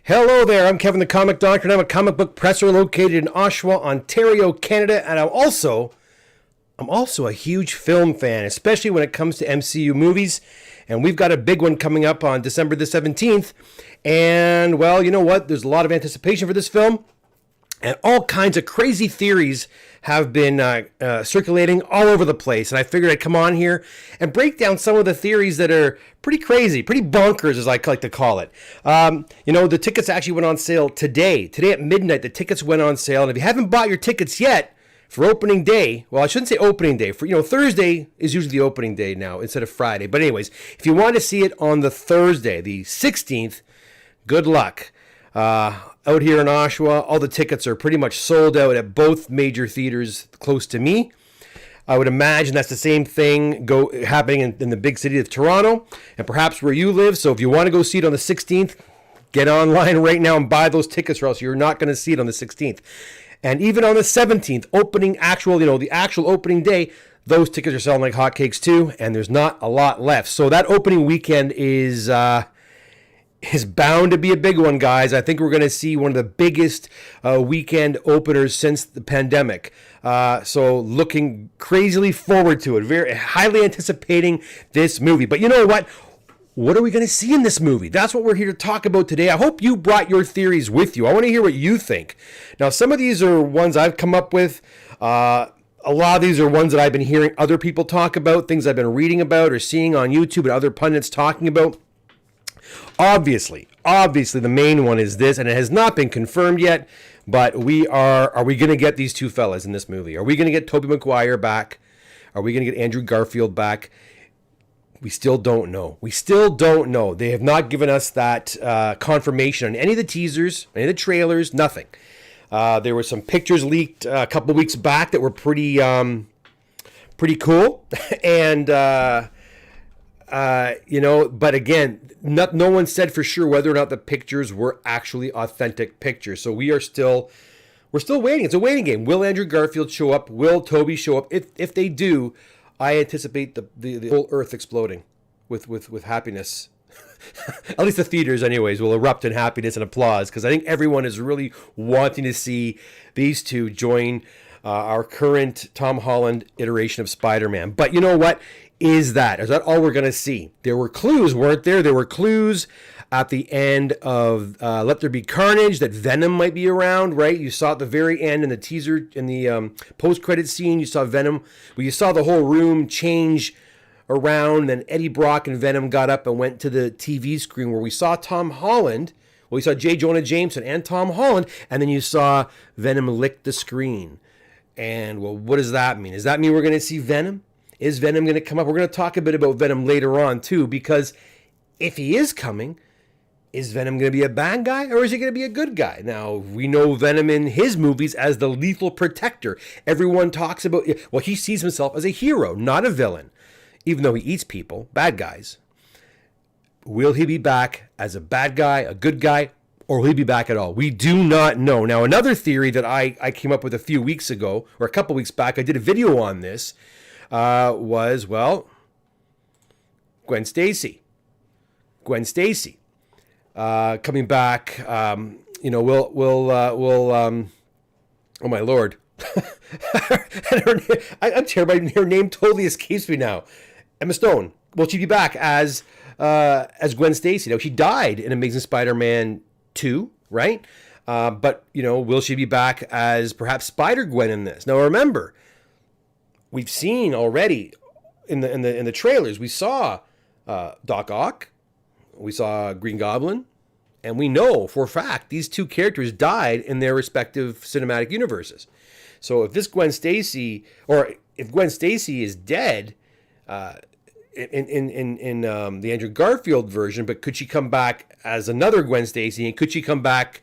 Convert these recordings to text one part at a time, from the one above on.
Hello there, I'm Kevin the Comic Doctor, and I'm a comic book presser located in Oshawa, Ontario, Canada, and I'm also a huge film fan, especially when it comes to MCU movies, and we've got a big one coming up on December the 17th, and, well, you know what, there's a lot of anticipation for this film, and all kinds of crazy theories have been circulating all over the place. And I figured I'd come on here and break down some of the theories that are pretty crazy, pretty bonkers, as I like to call it. The tickets actually went on sale today. Today at midnight, the tickets went on sale. And if you haven't bought your tickets yet for opening day, well, I shouldn't say opening day. Thursday is usually the opening day now instead of Friday. But anyways, if you want to see it on the Thursday, the 16th, good luck. Out here in Oshawa, all the tickets are pretty much sold out at both major theaters close to me. I would imagine that's the same thing happening in the big city of Toronto and perhaps where you live. So if you want to go see it on the 16th, get online right now and buy those tickets, or else you're not going to see it on the 16th. And even on the 17th, the actual opening day, those tickets are selling like hotcakes too, and there's not a lot left. So that opening weekend is bound to be a big one, guys. I think we're going to see one of the biggest weekend openers since the pandemic. So looking crazily forward to it. Very highly anticipating this movie. But you know what? What are we going to see in this movie? That's what we're here to talk about today. I hope you brought your theories with you. I want to hear what you think. Now, some of these are ones I've come up with. A lot of these are ones that I've been hearing other people talk about, things I've been reading about or seeing on YouTube and other pundits talking about. Obviously, the main one is this, and it has not been confirmed yet, but are we going to get these two fellas in this movie? Are we going to get Tobey Maguire back? Are we going to get Andrew Garfield back? We still don't know. They have not given us that confirmation on any of the teasers, any of the trailers, nothing. There were some pictures leaked a couple of weeks back that were pretty cool, and but again, no one said for sure whether or not the pictures were actually authentic pictures. So we're still waiting. It's a waiting game. Will Andrew Garfield show up? Will Toby show up? If they do, I anticipate the whole earth exploding with happiness. At least the theaters, anyways, will erupt in happiness and applause, because I think everyone is really wanting to see these two join our current Tom Holland iteration of Spider-Man. But you know what? Is that all we're going to see? There were clues, weren't there? There were clues at the end of Let There Be Carnage that Venom might be around, right? You saw at the very end in the teaser, in the post-credit scene, you saw Venom. Well, you saw the whole room change around, then Eddie Brock and Venom got up and went to the TV screen where we saw Tom Holland. Well, we saw J. Jonah Jameson and Tom Holland, and then you saw Venom lick the screen. And, well, what does that mean? Does that mean we're going to see Venom? Is Venom going to come up? We're going to talk a bit about Venom later on, too, because if he is coming, is Venom going to be a bad guy or is he going to be a good guy? Now, we know Venom in his movies as the lethal protector. Everyone talks about, well, he sees himself as a hero, not a villain, even though he eats people, bad guys. Will he be back as a bad guy, a good guy, or will he be back at all? We do not know. Now, another theory that I came up with a few weeks ago, or a couple weeks back, I did a video on this, was Gwen Stacy. Coming back, we'll oh my Lord. I'm terrible. Her name totally escapes me now. Emma Stone. Will she be back as Gwen Stacy? Now, she died in Amazing Spider-Man 2, right? But will she be back as perhaps Spider-Gwen in this? Now, remember, we've seen already in the trailers, we saw Doc Ock, we saw Green Goblin, and we know for a fact these two characters died in their respective cinematic universes. So if Gwen Stacy is dead in the Andrew Garfield version, but could she come back as another Gwen Stacy, and could she come back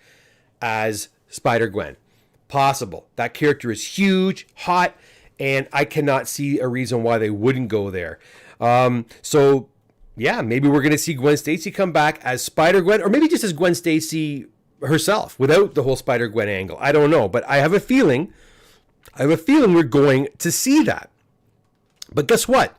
as Spider-Gwen? Possible. That character is huge, hot, and I cannot see a reason why they wouldn't go there. So, yeah, maybe we're going to see Gwen Stacy come back as Spider-Gwen, or maybe just as Gwen Stacy herself, without the whole Spider-Gwen angle. I don't know, but I have a feeling we're going to see that. But guess what?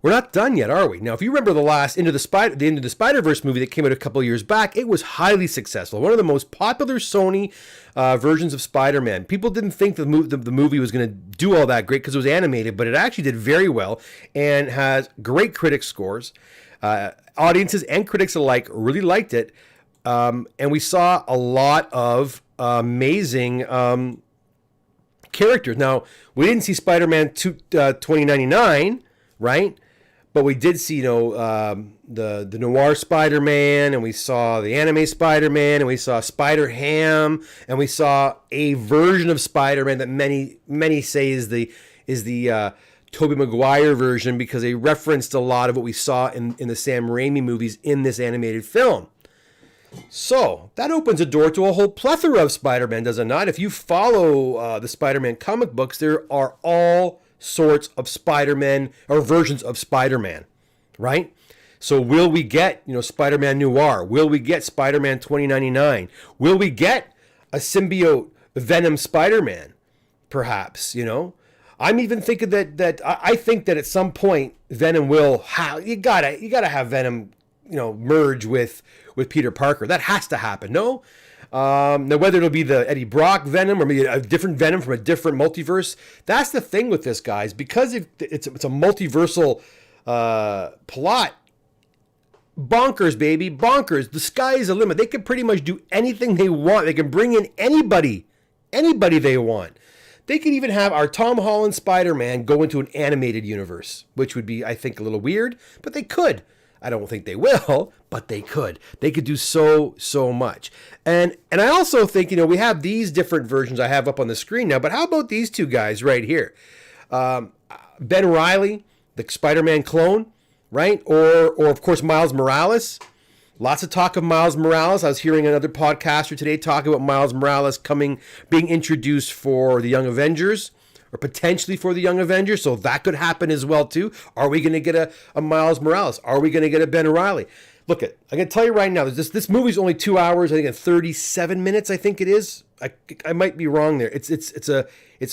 we're not done yet, are we? Now, if you remember the Into the Spider-Verse movie that came out a couple of years back, it was highly successful. One of the most popular Sony versions of Spider-Man. People didn't think the movie was going to do all that great because it was animated, but it actually did very well and has great critic scores. Audiences and critics alike really liked it. And we saw a lot of amazing characters. Now, we didn't see Spider-Man 2099, right? But we did see, the Noir Spider-Man, and we saw the anime Spider-Man, and we saw Spider-Ham, and we saw a version of Spider-Man that many say is the Tobey Maguire version, because they referenced a lot of what we saw in the Sam Raimi movies in this animated film. So that opens a door to a whole plethora of Spider-Man, does it not? If you follow the Spider-Man comic books, there are all sorts of Spider-Man or versions of Spider-Man, right? So will we get, SpiderMan Noir? Will we get Spider-Man 2099? Will we get a symbiote Venom Spider-Man? Perhaps, I'm even thinking that I think that at some point Venom will you gotta have Venom, merge with Peter Parker. That has to happen. No. Now, whether it'll be the Eddie Brock Venom or maybe a different Venom from a different multiverse, that's the thing with this, guys. Because it's a multiversal plot. Bonkers, baby, bonkers. The sky is the limit. They can pretty much do anything they want. They can bring in anybody they want. They could even have our Tom Holland Spider-Man go into an animated universe, which would be, I think, a little weird, but they could. I don't think they will, but they could. They could do so much. And I also think, we have these different versions I have up on the screen now, but how about these two guys right here? Ben Reilly, the Spider-Man clone, right? Or of course, Miles Morales. Lots of talk of Miles Morales. I was hearing another podcaster today talk about Miles Morales being introduced for the Young Avengers, or potentially for the Young Avengers, so that could happen as well too. Are we going to get a Miles Morales? Are we going to get a Ben Reilly? Look, I'm going to tell you right now, this movie's only 2 hours, I think, and 37 minutes. I think it is. I might be wrong there. It's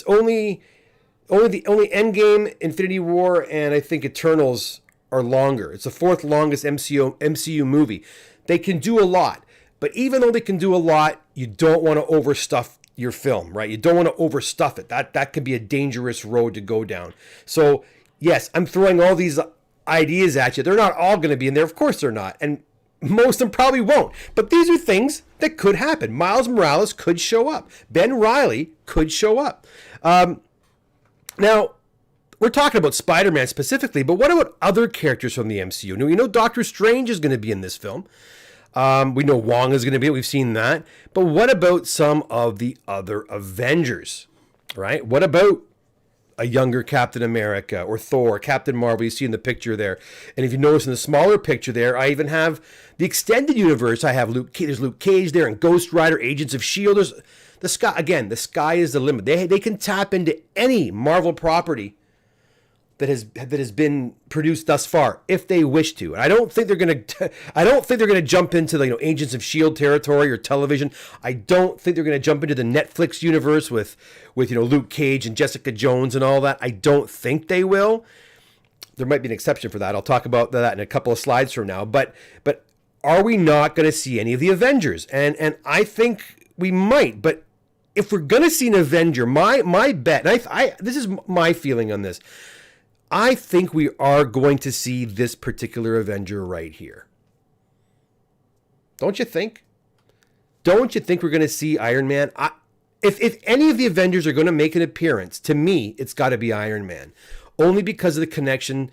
only Endgame, Infinity War, and I think Eternals are longer. It's the fourth longest MCU movie. They can do a lot, but even though they can do a lot, you don't want to overstuff your film, right? You don't want to overstuff it. That could be a dangerous road to go down. So yes, I'm throwing all these ideas at you. They're not all going to be in there. Of course they're not. And most of them probably won't. But these are things that could happen. Miles Morales could show up. Ben Reilly could show up. Now, we're talking about Spider-Man specifically, but what about other characters from the MCU? Now, Doctor Strange is going to be in this film. We know Wong is going to be it. We've seen that. But what about some of the other Avengers, right? What about a younger Captain America or Thor, Captain Marvel? You see in the picture there. And if you notice in the smaller picture there, I even have the extended universe. I have there's Luke Cage there, and Ghost Rider, Agents of S.H.I.E.L.D. There's the sky. Again, the sky is the limit. They can tap into any Marvel property that has been produced thus far, if they wish to. And I don't think they're gonna jump into the Agents of S.H.I.E.L.D. territory or television. I don't think they're gonna jump into the Netflix universe with Luke Cage and Jessica Jones and all that. I don't think they will. There might be an exception for that. I'll talk about that in a couple of slides from now. But are we not gonna see any of the Avengers? And I think we might. But if we're gonna see an Avenger, my bet, and this is my feeling on this, I think we are going to see this particular Avenger right here. Don't you think? Don't you think we're going to see Iron Man? If any of the Avengers are going to make an appearance, to me, it's got to be Iron Man. Only because of the connection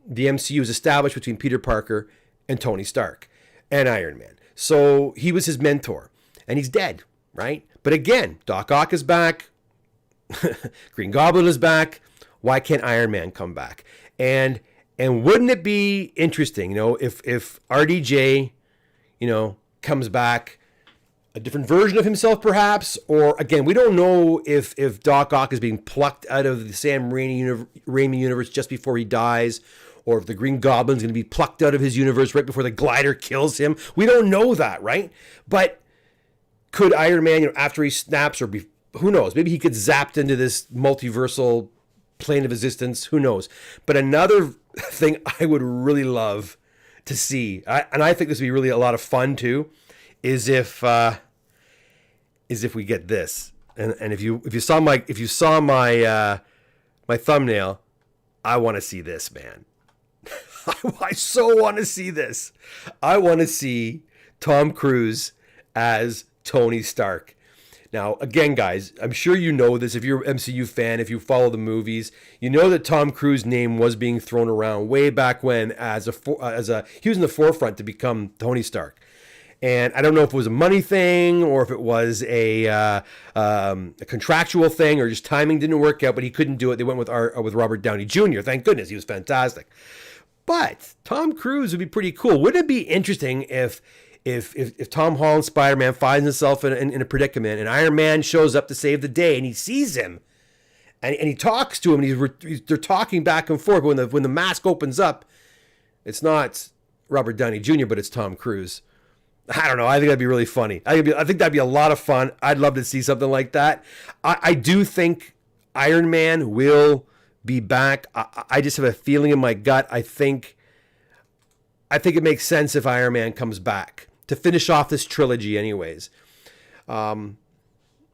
the MCU has established between Peter Parker and Tony Stark and Iron Man. So he was his mentor, and he's dead, right? But again, Doc Ock is back. Green Goblin is back. Why can't Iron Man come back? And wouldn't it be interesting, if RDJ, comes back, a different version of himself perhaps, or again, we don't know if Doc Ock is being plucked out of the Sam Raimi universe just before he dies, or if the Green Goblin's going to be plucked out of his universe right before the glider kills him. We don't know that, right? But could Iron Man, after he snaps, or who knows? Maybe he gets zapped into this multiversal plane of existence, who knows? But another thing I would really love to see, and I think this would be really a lot of fun too, is if we get this. And if you saw my my thumbnail, I want to see this, man. I so want to see this. I want to see Tom Cruise as Tony Stark. Now, again, guys, I'm sure you know this. If you're an MCU fan, if you follow the movies, you know that Tom Cruise's name was being thrown around way back when he was in the forefront to become Tony Stark. And I don't know if it was a money thing or if it was a contractual thing or just timing didn't work out, but he couldn't do it. They went with Robert Downey Jr. Thank goodness, he was fantastic. But Tom Cruise would be pretty cool. Wouldn't it be interesting if Tom Holland's Spider-Man finds himself in a predicament and Iron Man shows up to save the day and he sees him and he talks to him and they're talking back and forth. But when the mask opens up, it's not Robert Downey Jr., but it's Tom Cruise. I don't know. I think that'd be really funny. I think that'd be a lot of fun. I'd love to see something like that. I do think Iron Man will be back. I just have a feeling in my gut. I think it makes sense if Iron Man comes back to finish off this trilogy anyways. Yeah,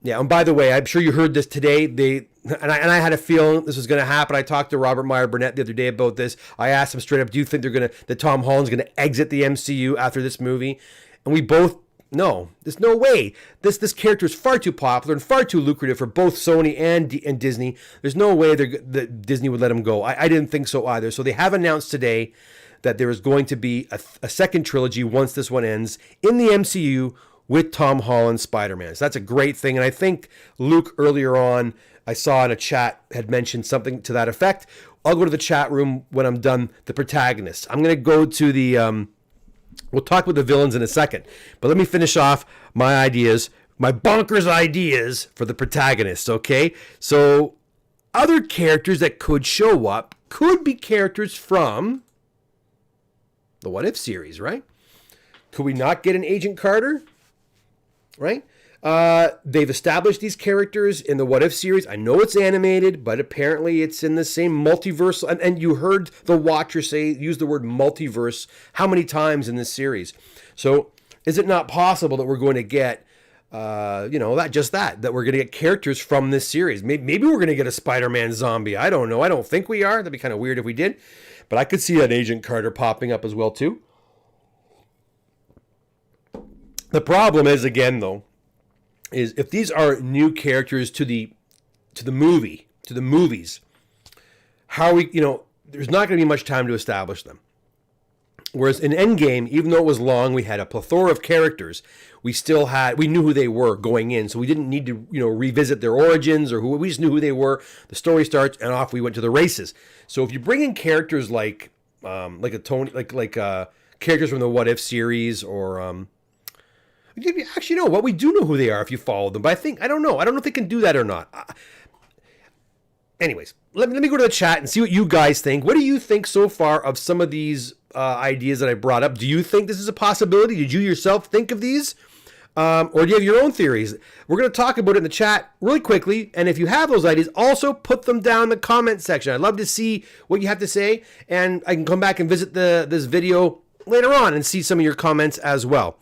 and by the way, I'm sure you heard this today. I had a feeling this was going to happen. I talked to Robert Meyer Burnett the other day about this. I asked him straight up, do you think that Tom Holland's going to exit the MCU after this movie? And we both, no, there's no way. This character is far too popular and far too lucrative for both Sony and Disney. There's no way that Disney would let him go. I didn't think so either. So they have announced today that there is going to be a second trilogy once this one ends in the MCU with Tom Holland's Spider-Man. So that's a great thing. And I think Luke earlier on, I saw in a chat, had mentioned something to that effect. I'll go to the chat room when I'm done the protagonists. I'm going to go to the... We'll talk about the villains in a second, but let me finish off my ideas, my bonkers ideas for the protagonists, okay? So other characters that could show up could be characters from the What If series, right? Could we not get an Agent Carter, right? They've established these characters in the What If series. I know it's animated, but apparently it's in the same multiverse. And you heard the Watcher use the word multiverse how many times in this series? So is it not possible that we're going to get, that we're going to get characters from this series? Maybe we're going to get a Spider-Man zombie. I don't know. I don't think we are. That'd be kind of weird if we did. But I could see an Agent Carter popping up as well, too. The problem is, again, though, is if these are new characters to the movies, how are we, there's not going to be much time to establish them. Whereas in Endgame, even though it was long, we had a plethora of characters. We knew who they were going in, so we didn't need to, revisit their origins we just knew who they were. The story starts and off we went to the races. So if you bring in characters like a Tony, characters from the What If series or, actually, no. What we do know who they are if you follow them, but I don't know. I don't know if they can do that or not. Anyways, let me go to the chat and see what you guys think. What do you think so far of some of these ideas that I brought up? Do you think this is a possibility? Did you yourself think of these? Or do you have your own theories? We're going to talk about it in the chat really quickly. And if you have those ideas, also put them down in the comment section. I'd love to see what you have to say. And I can come back and visit this video later on and see some of your comments as well.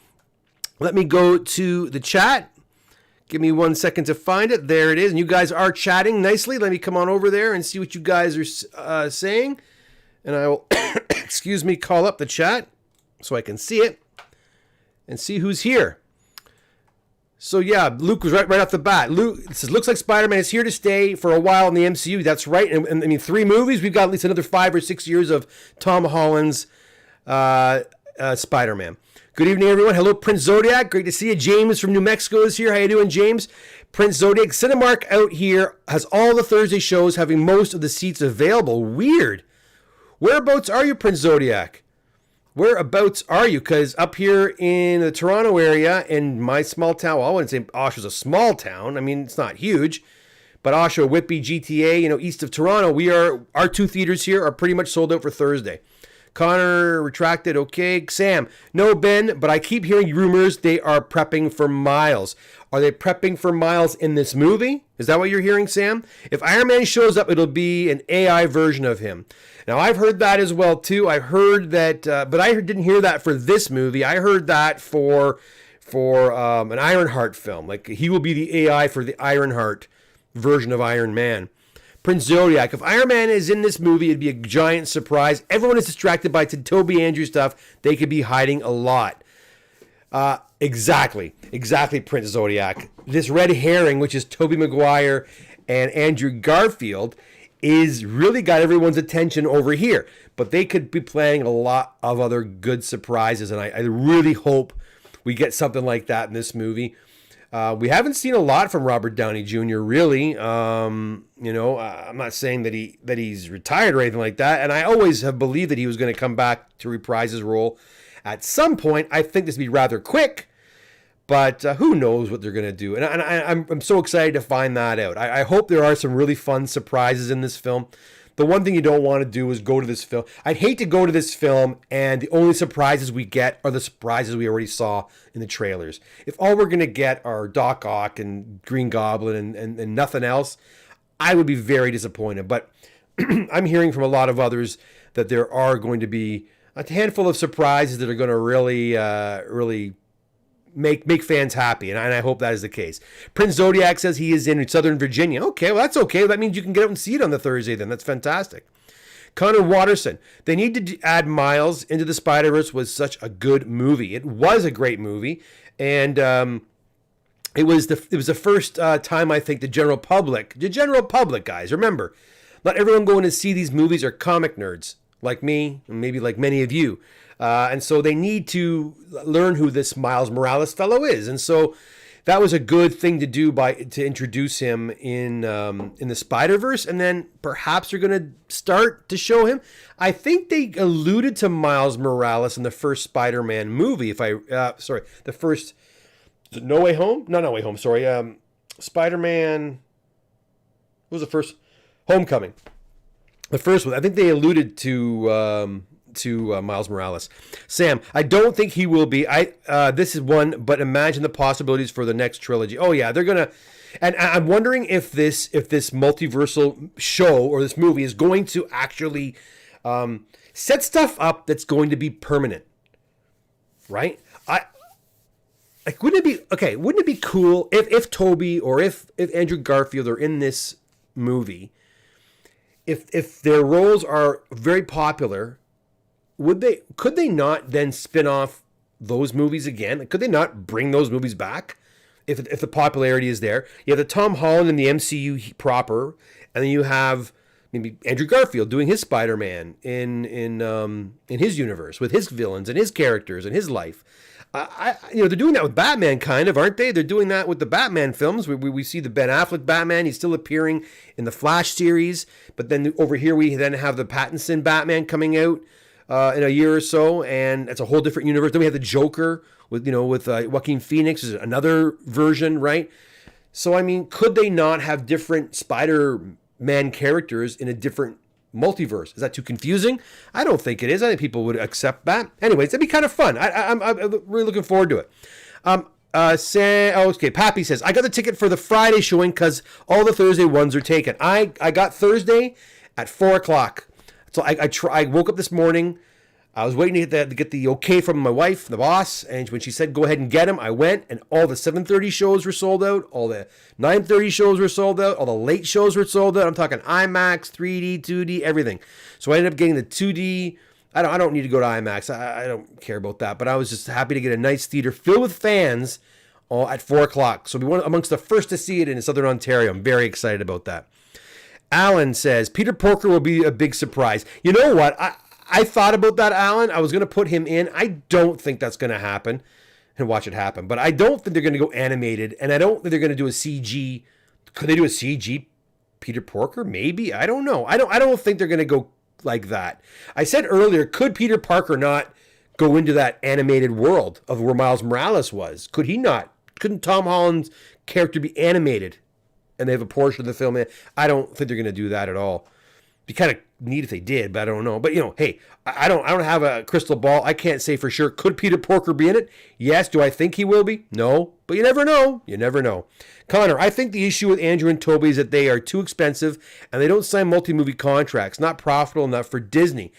Let me go to the chat. Give me 1 second to find it. There it is. And you guys are chatting nicely. Let me come on over there and see what you guys are saying. And I will, call up the chat so I can see it and see who's here. So yeah, Luke was right off the bat. Luke says, looks like Spider-Man is here to stay for a while in the MCU. That's right. And I mean, 3 movies. We've got at least another 5 or 6 years of Tom Holland's Spider-Man. Good evening, everyone. Hello, Prince Zodiac. Great to see you. James from New Mexico is here. How you doing, James? Prince Zodiac. Cinemark out here has all the Thursday shows, having most of the seats available. Weird. Whereabouts are you, Prince Zodiac? Whereabouts are you? Because up here in the Toronto area, in my small town, well, I wouldn't say Oshawa's a small town. I mean, it's not huge. But Oshawa, Whitby, GTA, east of Toronto, our 2 theaters here are pretty much sold out for Thursday. Connor retracted. Okay. Sam, no, Ben, but I keep hearing rumors they are prepping for Miles. Are they prepping for Miles in this movie? Is that what you're hearing, Sam? If Iron Man shows up, it'll be an AI version of him. Now, I've heard that as well, too. I heard that, but I didn't hear that for this movie. I heard that for an Ironheart film. Like, he will be the AI for the Ironheart version of Iron Man. Prince Zodiac. If Iron Man is in this movie, it'd be a giant surprise. Everyone is distracted by Toby Andrew stuff. They could be hiding a lot. Exactly, Prince Zodiac. This red herring, which is Tobey Maguire and Andrew Garfield, is really got everyone's attention over here. But they could be planning a lot of other good surprises, and I really hope we get something like that in this movie. We haven't seen a lot from Robert Downey Jr. really. I'm not saying that he's retired or anything like that, and I always have believed that he was going to come back to reprise his role at some point. I think this would be rather quick, but who knows what they're going to do. And I'm so excited to find that out. I hope there are some really fun surprises in this film. The one thing you don't want to do is go to this film. I'd hate to go to this film and the only surprises we get are the surprises we already saw in the trailers. If all we're going to get are Doc Ock and Green Goblin and nothing else, I would be very disappointed. But I'm hearing from a lot of others that there are going to be a handful of surprises that are going to really make fans happy, and I hope that is the case. Prince Zodiac says he is in Southern Virginia. Okay, well, that's okay. That means you can get out and see it on the Thursday then. That's fantastic. Connor Watterson, they need to add Miles into the Spider-Verse. Was such a good movie. It was a great movie, and it was the first time I think the general public, guys, remember, not everyone going to see these movies are comic nerds like me, and maybe like many of you. And so they need to learn who this Miles Morales fellow is. And so that was a good thing to do to introduce him in the Spider-Verse. And then perhaps they're going to start to show him. I think they alluded to Miles Morales in the first Spider-Man movie. The first No Way Home? Not No Way Home, sorry. Spider-Man, what was the first? Homecoming. The first one. I think they alluded to Miles Morales. Sam, I don't think he will be. This is one, but imagine the possibilities for the next trilogy. Oh yeah, they're gonna. And I'm wondering if this multiversal show or this movie is going to actually set stuff up that's going to be permanent, right? Wouldn't it be cool if Toby or if Andrew Garfield are in this movie, if their roles are very popular, could they not then spin off those movies again? Could they not bring those movies back if the popularity is there? You have the Tom Holland in the MCU proper, and then you have maybe Andrew Garfield doing his Spider-Man in his universe with his villains and his characters and his life. They're doing that with Batman, kind of, aren't they? They're doing that with the Batman films. We see the Ben Affleck Batman. He's still appearing in the Flash series, but then over here we then have the Pattinson Batman coming out in a year or so, and it's a whole different universe. Then we have the Joker with Joaquin Phoenix is another version, right? So I mean, could they not have different Spider-Man characters in a different multiverse? Is that too confusing? I don't think it is. I think people would accept that. Anyways, it'd be kind of fun. I'm really looking forward to it. Pappy says, I got the ticket for the Friday showing because all the Thursday ones are taken. I got Thursday at 4:00. So I woke up this morning. I was waiting to get the okay from my wife, the boss, and when she said go ahead and get them, I went, and all the 7:30 shows were sold out, all the 9:30 shows were sold out, all the late shows were sold out. I'm talking IMAX, 3D, 2D, everything. So I ended up getting the 2D. I don't need to go to IMAX. I don't care about that, but I was just happy to get a nice theater filled with fans at 4:00. So we were amongst the first to see it in Southern Ontario. I'm very excited about that. Alan says, Peter Porker will be a big surprise. You know what? I thought about that, Alan. I was going to put him in. I don't think that's going to happen and watch it happen. But I don't think they're going to go animated, and I don't think they're going to do a CG. Could they do a CG Peter Porker? Maybe. I don't know. I don't think they're going to go like that. I said earlier, could Peter Parker not go into that animated world of where Miles Morales was? Could he not? Couldn't Tom Holland's character be animated and they have a portion of the film in? I don't think they're going to do that at all. Be kind of neat if they did, but I don't know. But hey, I don't have a crystal ball. I can't say for sure. Could Peter Porker be in it? Yes. Do I think he will be? No. But you never know. You never know. Connor, I think the issue with Andrew and Toby is that they are too expensive and they don't sign multi-movie contracts. Not profitable enough for Disney.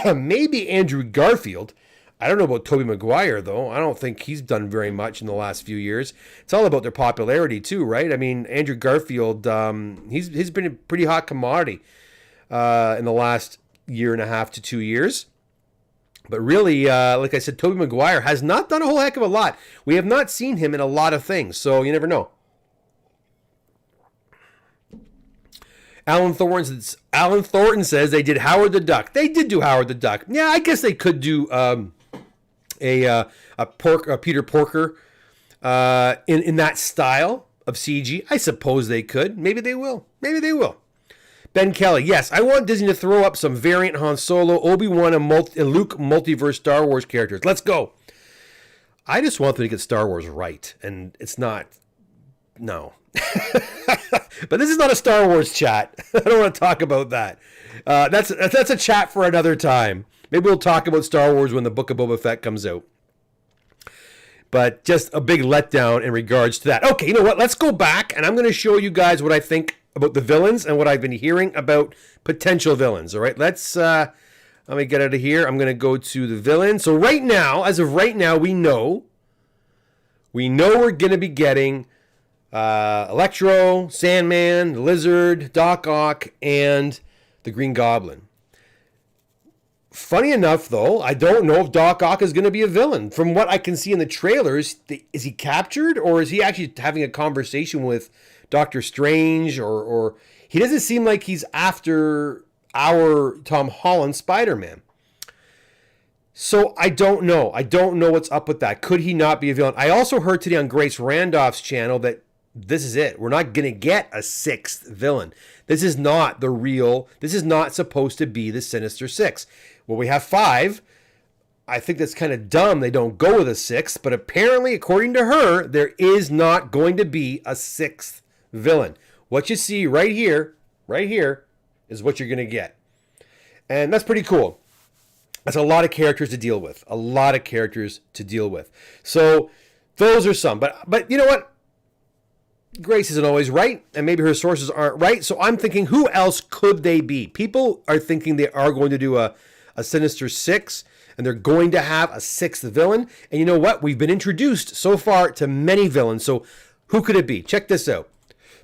Maybe Andrew Garfield. I don't know about Tobey Maguire, though. I don't think he's done very much in the last few years. It's all about their popularity, too, right? I mean, Andrew Garfield, he's been a pretty hot commodity in the last year and a half to 2 years. But really, like I said, Tobey Maguire has not done a whole heck of a lot. We have not seen him in a lot of things, so you never know. Alan Thornton says they did Howard the Duck. They did do Howard the Duck. Yeah, I guess they could do a Peter Porker in that style of CG. I suppose they could. Maybe they will. Maybe they will. Ben Kelly, yes, I want Disney to throw up some variant Han Solo, Obi-Wan, and Luke multiverse Star Wars characters. Let's go. I just want them to get Star Wars right, and it's not. No. But this is not a Star Wars chat. I don't want to talk about that. That's a chat for another time. Maybe we'll talk about Star Wars when the Book of Boba Fett comes out. But just a big letdown in regards to that. Okay, you know what? Let's go back, and I'm going to show you guys what I think about the villains and what I've been hearing about potential villains. All right, let me get out of here. I'm going to go to the villain. So right now, as of right now, we know we're going to be getting Electro, Sandman, the Lizard, Doc Ock, and the Green Goblin. Funny enough, though, I don't know if Doc Ock is going to be a villain. From what I can see in the trailers, is he captured, or is he actually having a conversation with Doctor Strange, or he doesn't seem like he's after our Tom Holland Spider-Man. So I don't know. I don't know what's up with that. Could he not be a villain? I also heard today on Grace Randolph's channel that this is it. We're not going to get a sixth villain. This is not this is not supposed to be the Sinister Six. Well, we have 5. I think that's kind of dumb they don't go with a 6th, but apparently, according to her, there is not going to be a 6th villain. What you see right here is what you're going to get. And that's pretty cool. That's a lot of characters to deal with. So those are some. But you know what? Grace isn't always right, and maybe her sources aren't right. So I'm thinking, who else could they be? People are thinking they are going to do a Sinister Six, and they're going to have a 6th villain. And you know what? We've been introduced so far to many villains. So who could it be? Check this out.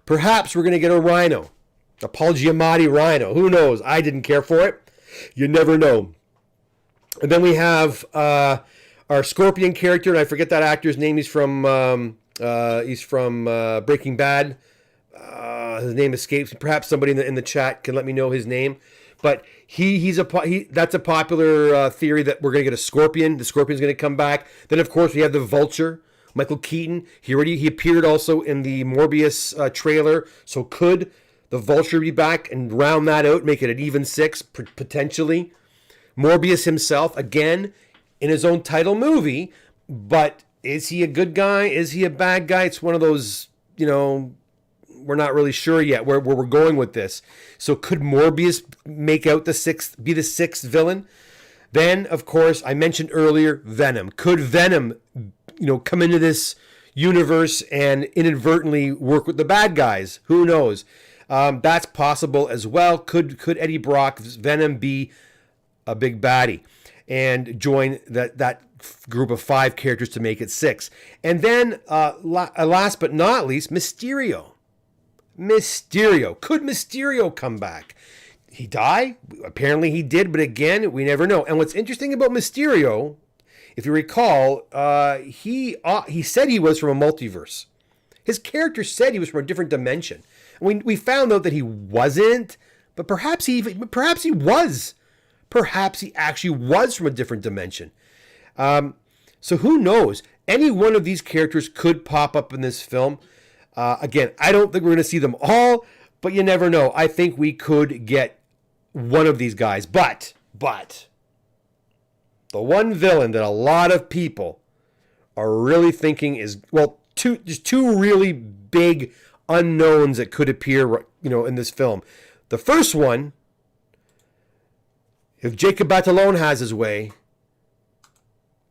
Perhaps we're going to get a Rhino, a Paul Giamatti Rhino. Who knows? I didn't care for it. You never know. And then we have our Scorpion character, and I forget that actor's name. He's from Breaking Bad. His name escapes me. Perhaps somebody in the chat can let me know his name. But that's a popular theory that we're going to get a Scorpion. The Scorpion's going to come back. Then, of course, we have the Vulture, Michael Keaton. He appeared also in the Morbius trailer. So could the Vulture be back and round that out, make it an even 6, potentially? Morbius himself, again, in his own title movie. But is he a good guy? Is he a bad guy? It's one of those, we're not really sure yet where we're going with this. So could Morbius make out be the 6th villain? Then, of course, I mentioned earlier, Venom. Could Venom, come into this universe and inadvertently work with the bad guys? Who knows? That's possible as well. Could Eddie Brock's Venom be a big baddie and join that group of 5 characters to make it 6? And then, last but not least, Mysterio. Could Mysterio come back? He die? Apparently he did, but again, we never know. And what's interesting about Mysterio, if you recall, he said he was from a multiverse. His character said he was from a different dimension. We found out that he wasn't, but perhaps he was. Perhaps he actually was from a different dimension. So who knows? Any one of these characters could pop up in this film. Again, I don't think we're going to see them all, but you never know. I think we could get one of these guys. But the one villain that a lot of people are really thinking is, there's 2 really big unknowns that could appear, in this film. The first one, if Jacob Batalon has his way,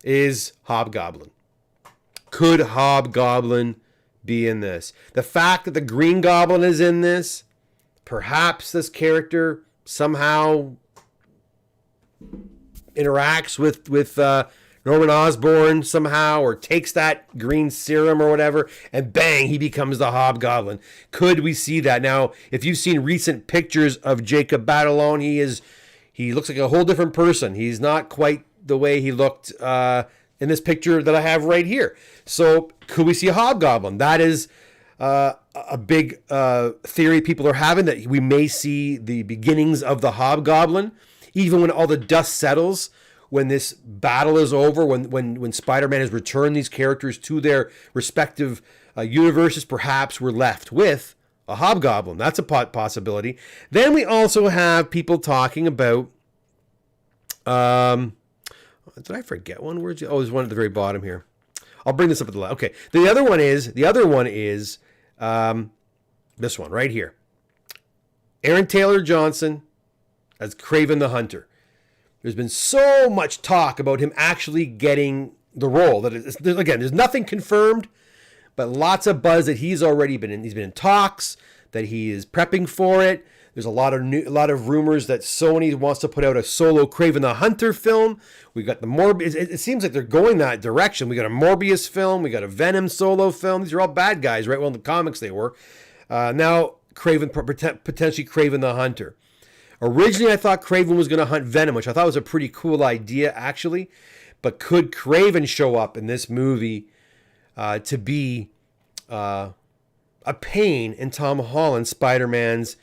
is Hobgoblin. Could Hobgoblin be in this? The fact that the Green Goblin is in this, perhaps this character somehow interacts with Norman Osborn somehow, or takes that green serum or whatever, and bang, he becomes the Hobgoblin. Could we see that? Now, if you've seen recent pictures of Jacob Batalon, he looks like a whole different person. He's not quite the way he looked in this picture that I have right here. So could we see a Hobgoblin? That is a big theory people are having, that we may see the beginnings of the Hobgoblin, even when all the dust settles, when this battle is over, when Spider-Man has returned these characters to their respective universes, perhaps we're left with a Hobgoblin. That's a possibility. Then we also have people talking about, did I forget one? There's one at the very bottom here. I'll bring this up at the last. Okay. The other one is this one right here. Aaron Taylor Johnson as Kraven the Hunter. There's been so much talk about him actually getting the role that there's nothing confirmed, but lots of buzz that he's been in talks, that he is prepping for it. There's a lot of rumors that Sony wants to put out a solo Kraven the Hunter film. We got the Morbius. It seems like they're going that direction. We got a Morbius film. We got a Venom solo film. These are all bad guys, right? Well, in the comics they were. Now potentially Kraven the Hunter. Originally, I thought Kraven was going to hunt Venom, which I thought was a pretty cool idea, actually. But could Kraven show up in this movie to be a pain in Tom Holland's Spider-Man's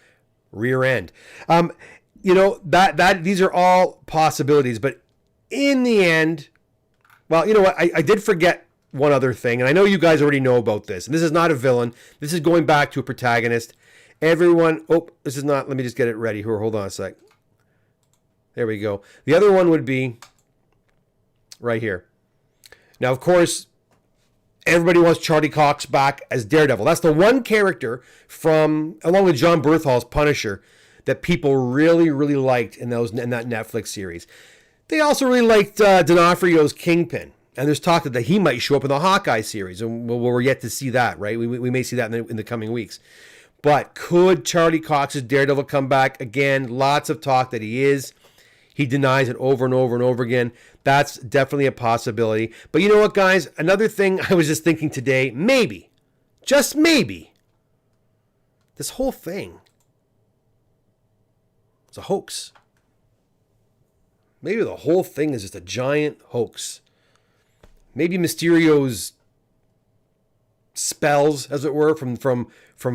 rear end? These are all possibilities. But in the end, well, you know what? I did forget one other thing, and I know you guys already know about this. And this is not a villain. This is going back to a protagonist. This is not, let me just get it ready here. Hold on a sec. There we go. The other one would be right here. Now, of course, everybody wants Charlie Cox back as Daredevil. That's the one character along with John Berthal's Punisher, that people really, really liked in that Netflix series. They also really liked D'Onofrio's Kingpin. And there's talk that he might show up in the Hawkeye series. And we're yet to see that, right? We may see that in the coming weeks. But could Charlie Cox's Daredevil come back? Again, lots of talk that he is. He denies it over and over and over again. That's definitely a possibility. But you know what, guys? Another thing I was just thinking today, maybe, just maybe, this whole thing is a hoax. Maybe the whole thing is just a giant hoax. Maybe Mysterio's spells, as it were, from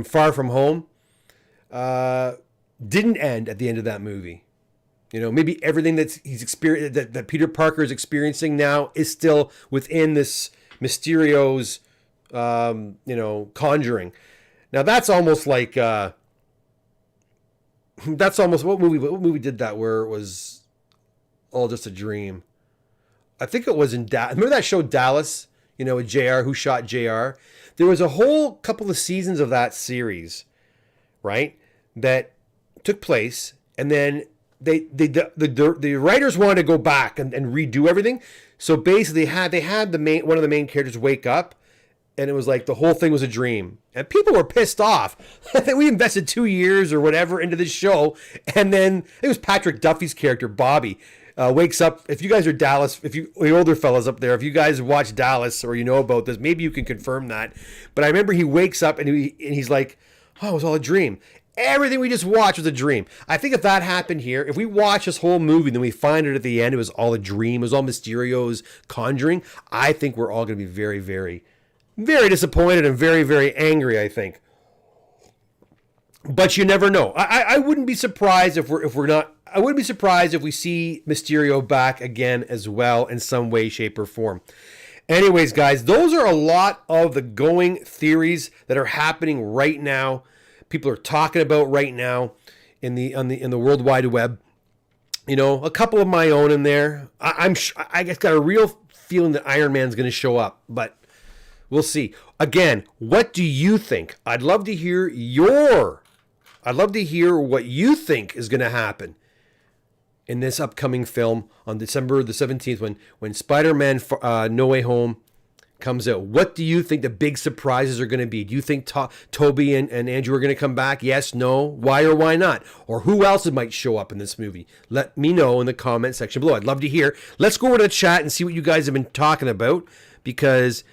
Far From Home, didn't end at the end of that movie. You know, maybe everything he's experienced, that Peter Parker is experiencing now, is still within this Mysterio's, conjuring. Now that's almost like what movie did that where it was all just a dream? I think it was in remember that show Dallas? You know, with JR, Who Shot JR? There was a whole couple of seasons of that series, right, that took place, and then the writers wanted to go back and redo everything. So basically, they had one of the main characters wake up, and it was like the whole thing was a dream, and people were pissed off that we invested 2 years or whatever into this show, and then it was Patrick Duffy's character Bobby. Wakes up. If you guys are Dallas, the older fellas up there, if you guys watch Dallas or you know about this, maybe you can confirm that. But I remember he wakes up and he's like, "Oh, it was all a dream. Everything we just watched was a dream." I think if that happened here, if we watch this whole movie, then we find it at the end, it was all a dream. It was all Mysterio's conjuring. I think we're all going to be very, very, very disappointed and very, very angry, I think. But you never know. I wouldn't be surprised if we're not. I wouldn't be surprised if we see Mysterio back again as well in some way, shape, or form. Anyways, guys, those are a lot of the going theories that are happening right now. People are talking about right now in the World Wide Web. You know, a couple of my own in there. I just got a real feeling that Iron Man's going to show up, but we'll see. Again, what do you think? I'd love to hear your I'd love to hear what you think is going to happen in this upcoming film on December the 17th when Spider-Man No Way Home comes out. What do you think the big surprises are going to be? Do you think Toby and Andrew are going to come back? Yes, no, why or why not? Or who else might show up in this movie? Let me know in the comment section below. I'd love to hear. Let's go over to the chat and see what you guys have been talking about, because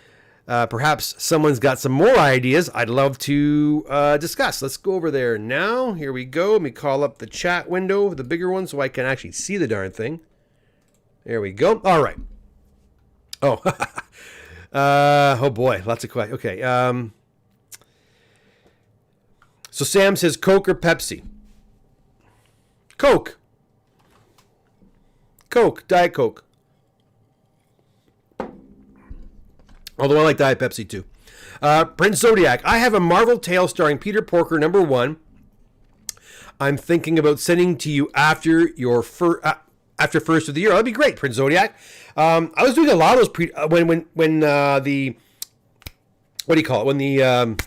perhaps someone's got some more ideas I'd love to discuss. Let's go over there now. Here we go. Let me call up the chat window, the bigger one, so I can actually see the darn thing. There we go. All right. Oh, oh boy, lots of questions. Okay. So Sam says Coke or Pepsi? Coke. Coke. Diet Coke. Although I like Diet Pepsi too. Prince Zodiac. I have a Marvel tale starring Peter Porker, #1. I'm thinking about sending to you after your after first of the year. That'd be great, Prince Zodiac. I was doing a lot of those when the what do you call it? When the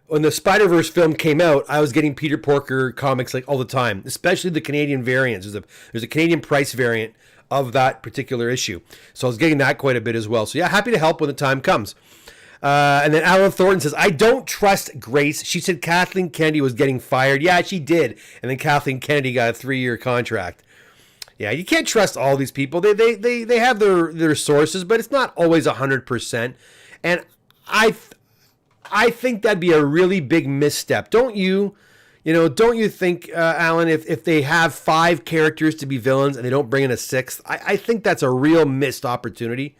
when the Spider-Verse film came out, I was getting Peter Porker comics like all the time, especially the Canadian variants. There's a Canadian price variant of that particular issue. So I was getting that quite a bit as well. So yeah, happy to help when the time comes. And then Alan Thornton says, I don't trust Grace. She said Kathleen Kennedy was getting fired. Yeah, she did. And then Kathleen Kennedy got a 3-year contract. Yeah, you can't trust all these people. They have their sources, but it's not always 100%. And I think that'd be a really big misstep. Don't you? Don't you think, Alan, if they have 5 characters to be villains and they don't bring in a 6th, I think that's a real missed opportunity.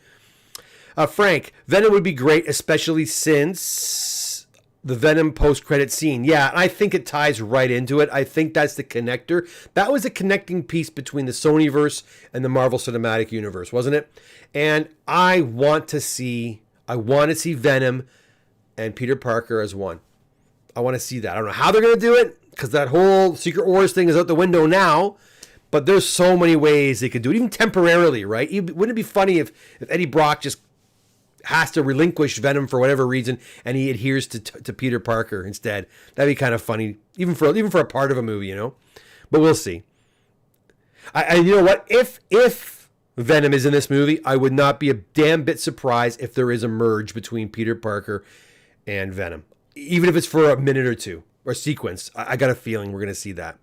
Frank, Venom would be great, especially since the Venom post-credit scene. Yeah, I think it ties right into it. I think that's the connector. That was a connecting piece between the Sonyverse and the Marvel Cinematic Universe, wasn't it? And I want to see Venom and Peter Parker as one. I want to see that. I don't know how they're going to do it, because that whole Secret Wars thing is out the window now. But there's so many ways they could do it, even temporarily, right? Wouldn't it be funny if Eddie Brock just has to relinquish Venom for whatever reason and he adheres to Peter Parker instead? That'd be kind of funny, even for a part of a movie, But we'll see. I you know what? If Venom is in this movie, I would not be a damn bit surprised if there is a merge between Peter Parker and Venom. Even if it's for a minute or two, or sequence. I got a feeling we're going to see that.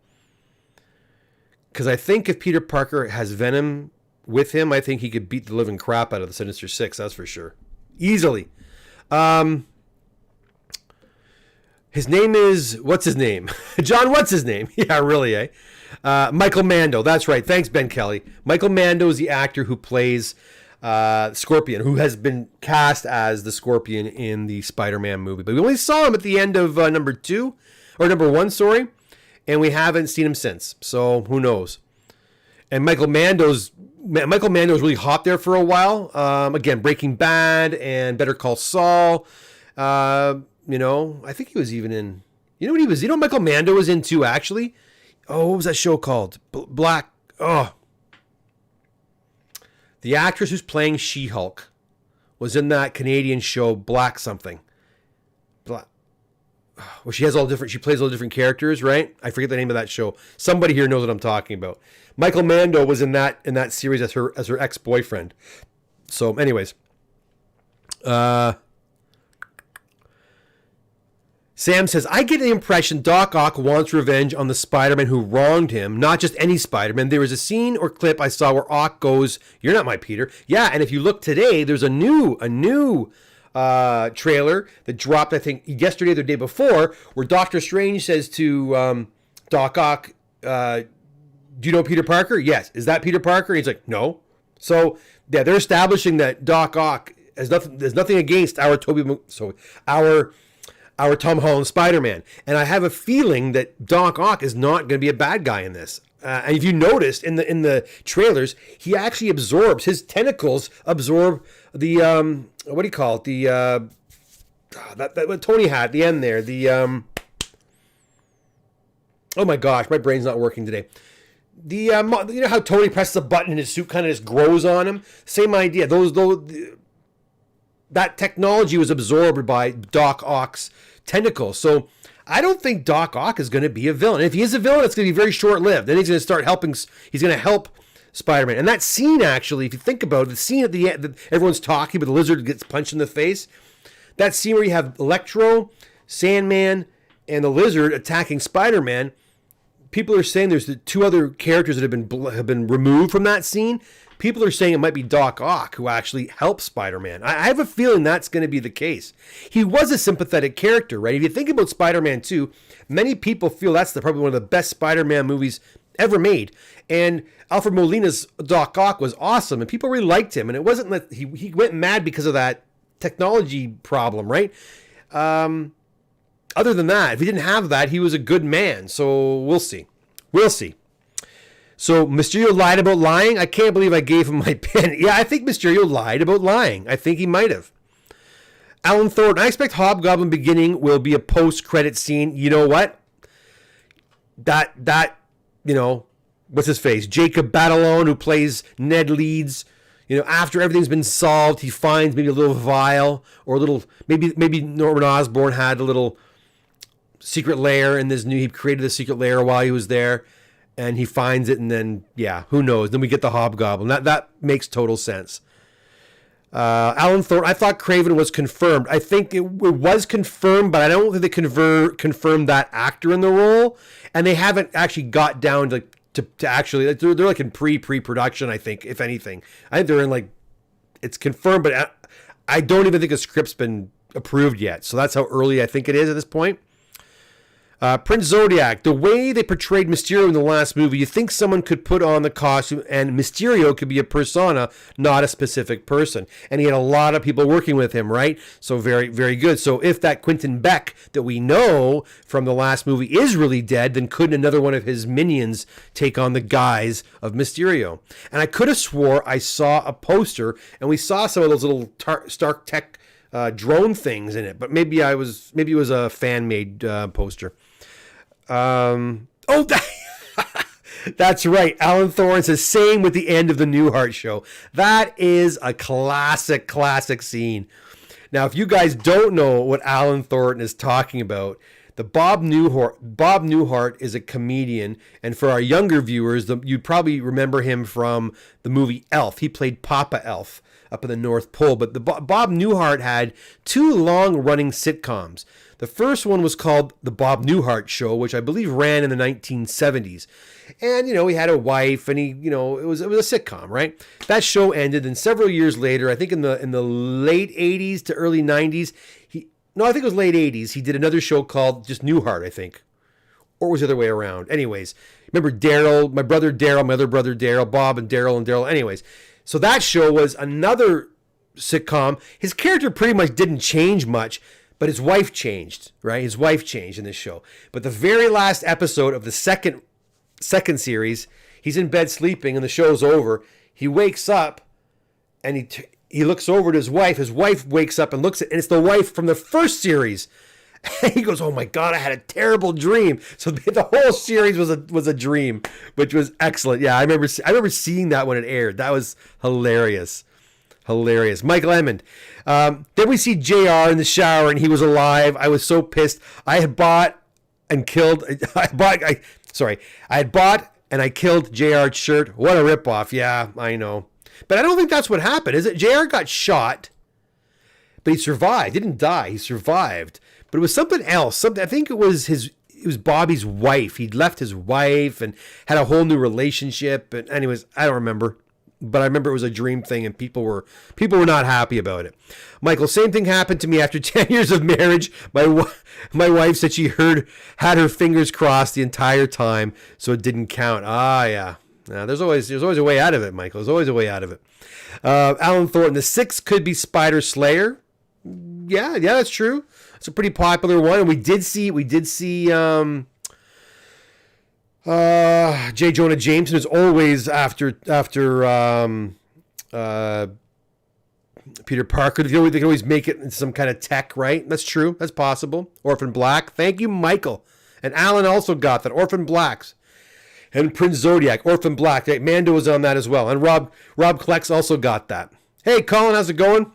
Because I think if Peter Parker has Venom with him, I think he could beat the living crap out of the Sinister Six, that's for sure. Easily. His name is, what's his name? John, what's his name? Yeah, really, eh? Michael Mando, that's right. Thanks, Ben Kelly. Michael Mando is the actor who plays Scorpion, who has been cast as the Scorpion in the Spider-Man movie. But we only saw him at the end of number 1, sorry. And we haven't seen him since. So who knows? And Michael Mando's really hot there for a while. Again, Breaking Bad and Better Call Saul. I think he was even in, Michael Mando was in too, actually. Oh, what was that show called? Black. Oh. The actress who's playing She-Hulk was in that Canadian show, Black something. Well, she plays all different characters, right? I forget the name of that show. Somebody here knows what I'm talking about. Michael Mando was in that series as her ex-boyfriend. So, anyways, Sam says, I get the impression Doc Ock wants revenge on the Spider-Man who wronged him, not just any Spider-Man. There was a scene or clip I saw where Ock goes, "You're not my Peter." Yeah, and if you look today, there's a new trailer that dropped, I think, yesterday or the day before, where Doctor Strange says to Doc Ock, "Do you know Peter Parker?" "Yes." "Is that Peter Parker?" He's like, "No." So yeah, they're establishing that Doc Ock has nothing. There's nothing against our Tom Holland Spider-Man, and I have a feeling that Doc Ock is not going to be a bad guy in this. And if you noticed in the trailers, he actually absorbs, his tentacles absorb the what do you call it? The that what Tony had at the end there. The oh my gosh, my brain's not working today. The how Tony presses a button and his suit kind of just grows on him. Same idea. That technology was absorbed by Doc Ock's tentacles. So I don't think Doc Ock is going to be a villain. If he is a villain, it's going to be very short-lived. Then he's going to start helping. He's going to help Spider-Man. And that scene, actually, if you think about it, the scene at the end that everyone's talking, but the lizard gets punched in the face. That scene where you have Electro, Sandman, and the lizard attacking Spider-Man. People are saying there's the two other characters that have been removed from that scene. People are saying it might be Doc Ock who actually helps Spider-Man. I have a feeling that's going to be the case. He was a sympathetic character, right? If you think about Spider-Man 2, many people feel that's probably one of the best Spider-Man movies ever made. And Alfred Molina's Doc Ock was awesome, and people really liked him. And it wasn't that he went mad because of that technology problem, right? Other than that, if he didn't have that, he was a good man. So we'll see. We'll see. So Mysterio lied about lying. I can't believe I gave him my pen. Yeah, I think Mysterio lied about lying. I think he might have. Alan Thornton, I expect Hobgoblin beginning will be a post-credit scene. You know what? That what's his face? Jacob Batalon, who plays Ned Leeds. After everything's been solved, he finds maybe a little vial or a little, maybe Norman Osborn had a little secret lair in this he created a secret lair while he was there. And he finds it, and then, yeah, who knows? Then we get the Hobgoblin. That makes total sense. Alan Thornton, I thought Craven was confirmed. I think it was confirmed, but I don't think they confirmed that actor in the role. And they haven't actually got down to actually, they're like in pre-production, I think, if anything. I think they're in it's confirmed, but I don't even think a script's been approved yet. So that's how early I think it is at this point. Prince Zodiac, the way they portrayed Mysterio in the last movie, you think someone could put on the costume and Mysterio could be a persona, not a specific person. And he had a lot of people working with him, right? So very, very good. So if that Quentin Beck that we know from the last movie is really dead, then couldn't another one of his minions take on the guise of Mysterio? And I could have swore I saw a poster and we saw some of those little Stark Tech drone things in it, but maybe it was a fan-made poster. That's right. Alan Thorne says, same with the end of the Newhart show. That is a classic scene. Now, if you guys don't know what Alan Thornton is talking about, Bob Newhart is a comedian, and for our younger viewers, you'd probably remember him from the movie Elf. He played Papa Elf up in the North Pole, but Bob Newhart had two long-running sitcoms. The first one was called The Bob Newhart Show, which I believe ran in the 1970s. And, he had a wife, and it was a sitcom, right? That show ended, and several years later, I think in the late 80s to early 90s, I think it was late 80s, he did another show called just Newhart, I think. Or it was the other way around. Anyways, remember Daryl, my brother Daryl, my other brother Daryl, Bob and Daryl. Anyways, so that show was another sitcom. His character pretty much didn't change much, but his wife changed, right? His wife changed in this show. But the very last episode of the second series, he's in bed sleeping and the show's over. He wakes up and he looks over at his wife. His wife wakes up and looks and it's the wife from the first series. And he goes, "Oh my God, I had a terrible dream." So the whole series was a dream, which was excellent. Yeah, I remember seeing that when it aired. That was hilarious. Michael Emmond. Then we see JR in the shower and he was alive. I was so pissed. I had bought and killed JR's shirt. What a ripoff. Yeah, I know. But I don't think that's what happened, is it? JR got shot, but he survived. He didn't die. He survived. But it was something else. I think it was Bobby's wife. He'd left his wife and had a whole new relationship. And anyways, I don't remember. But I remember it was a dream thing and people were not happy about it. Michael, same thing happened to me after 10 years of marriage. My wife said she had her fingers crossed the entire time, so it didn't count. Yeah. There's always a way out of it, Michael. There's always a way out of it. Alan Thornton, the 6th could be Spider Slayer. Yeah, that's true. It's a pretty popular one. And we did see J. Jonah Jameson is always after Peter Parker. They can always make it into some kind of tech, right? That's true. That's possible. Orphan Black. Thank you, Michael. And Alan also got that. Orphan Blacks. And Prince Zodiac. Orphan Black. Hey, Mando was on that as well. And Rob Klex also got that. Hey, Colin, how's it going?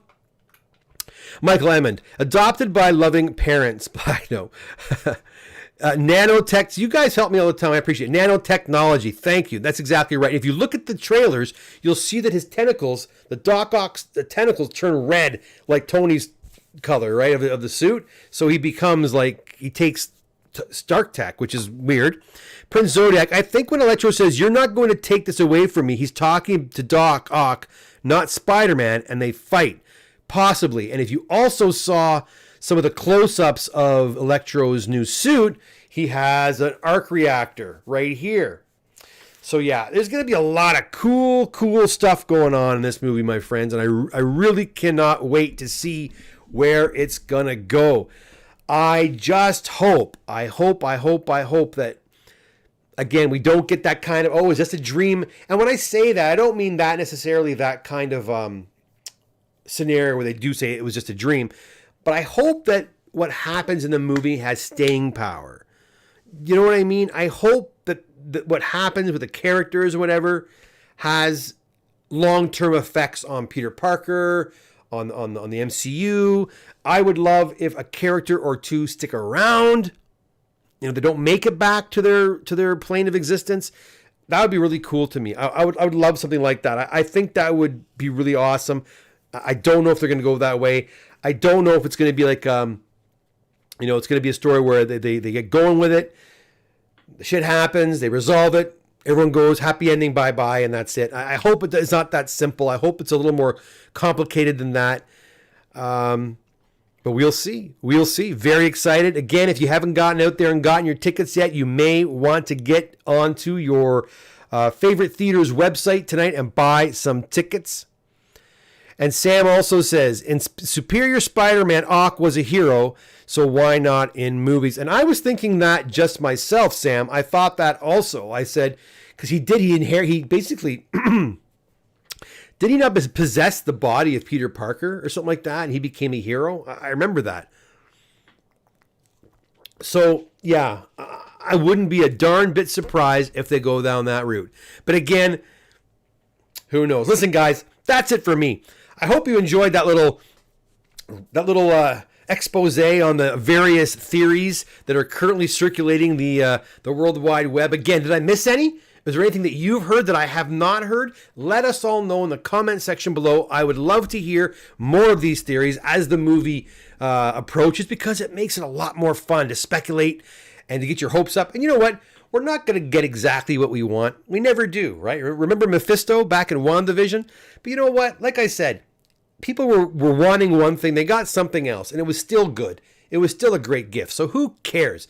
Michael Emmond, adopted by loving parents. I know. Nanotech, you guys help me all the time. I appreciate it. Nanotechnology, thank you. That's exactly right. If you look at the trailers, you'll see that his tentacles, the Doc Ock's the tentacles turn red like Tony's color, right, of the suit. So he becomes like, he takes Stark Tech, which is weird. Prince Zodiac, I think when Electro says, you're not going to take this away from me, he's talking to Doc Ock, not Spider-Man, and they fight, possibly. And if you also saw some of the close-ups of Electro's new suit, he has an arc reactor right here. So yeah, there's going to be a lot of cool stuff going on in this movie, my friends, and I really cannot wait to see where it's going to go. I just hope that, again, we don't get that kind of, oh, is this a dream? And when I say that, I don't mean that necessarily that kind of scenario where they do say it was just a dream. But I hope that what happens in the movie has staying power. You know what I mean? I hope that what happens with the characters or whatever has long-term effects on Peter Parker, on the MCU. I would love if a character or two stick around. You know, they don't make it back to their plane of existence. That would be really cool to me. I would love something like that. I think that would be really awesome. I don't know if they're going to go that way. I don't know if it's going to be like, it's going to be a story where they get going with it. The shit happens. They resolve it. Everyone goes, happy ending, bye-bye, and that's it. I hope it's not that simple. I hope it's a little more complicated than that. But we'll see. We'll see. Very excited. Again, if you haven't gotten out there and gotten your tickets yet, you may want to get onto your favorite theater's website tonight and buy some tickets. And Sam also says, in Superior Spider-Man, Ock was a hero, so why not in movies? And I was thinking that just myself, Sam. I thought that also. I said, because he basically, did he not possess the body of Peter Parker or something like that, and he became a hero? I remember that. So, yeah, I wouldn't be a darn bit surprised if they go down that route. But again, who knows? Listen, guys, that's it for me. I hope you enjoyed that little expose on the various theories that are currently circulating the World Wide Web. Again, did I miss any? Is there anything that you've heard that I have not heard? Let us all know in the comment section below. I would love to hear more of these theories as the movie approaches, because it makes it a lot more fun to speculate and to get your hopes up. And you know what? We're not going to get exactly what we want. We never do, right? Remember Mephisto back in WandaVision? But you know what? Like I said, people were wanting one thing. They got something else, and it was still good. It was still a great gift. So who cares?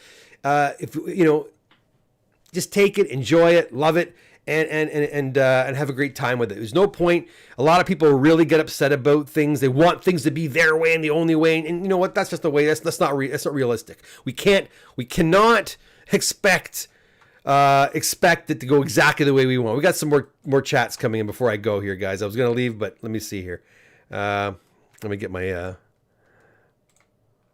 Just take it, enjoy it, love it, and have a great time with it. There's no point. A lot of people really get upset about things. They want things to be their way and the only way. And you know what? That's just the way. That's not realistic. We cannot expect it to go exactly the way we want. We got some more chats coming in before I go here, guys. I was going to leave, but let me see here. Let me get my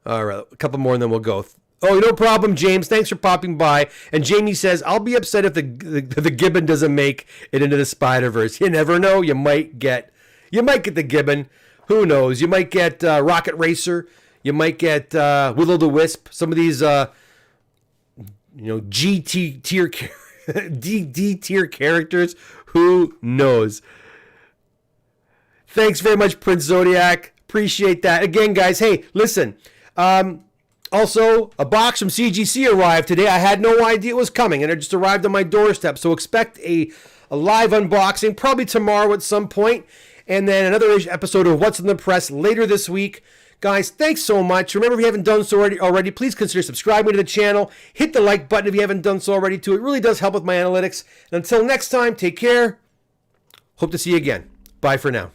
all right, a couple more and then we'll go. Oh, no problem, James. Thanks for popping by. And Jamie says, I'll be upset if the Gibbon doesn't make it into the Spider-Verse. You never know. You might get the Gibbon. Who knows? You might get Rocket Racer. You might get Will-O-the-Wisp. Some of these D tier characters. Who knows? Thanks very much, Prince Zodiac. Appreciate that. Again, guys, hey, listen. Also, a box from CGC arrived today. I had no idea it was coming, and it just arrived on my doorstep. So expect a live unboxing, probably tomorrow at some point. And then another episode of What's in the Press later this week. Guys, thanks so much. Remember, if you haven't done so already, please consider subscribing to the channel. Hit the like button if you haven't done so already, too. It really does help with my analytics. And until next time, take care. Hope to see you again. Bye for now.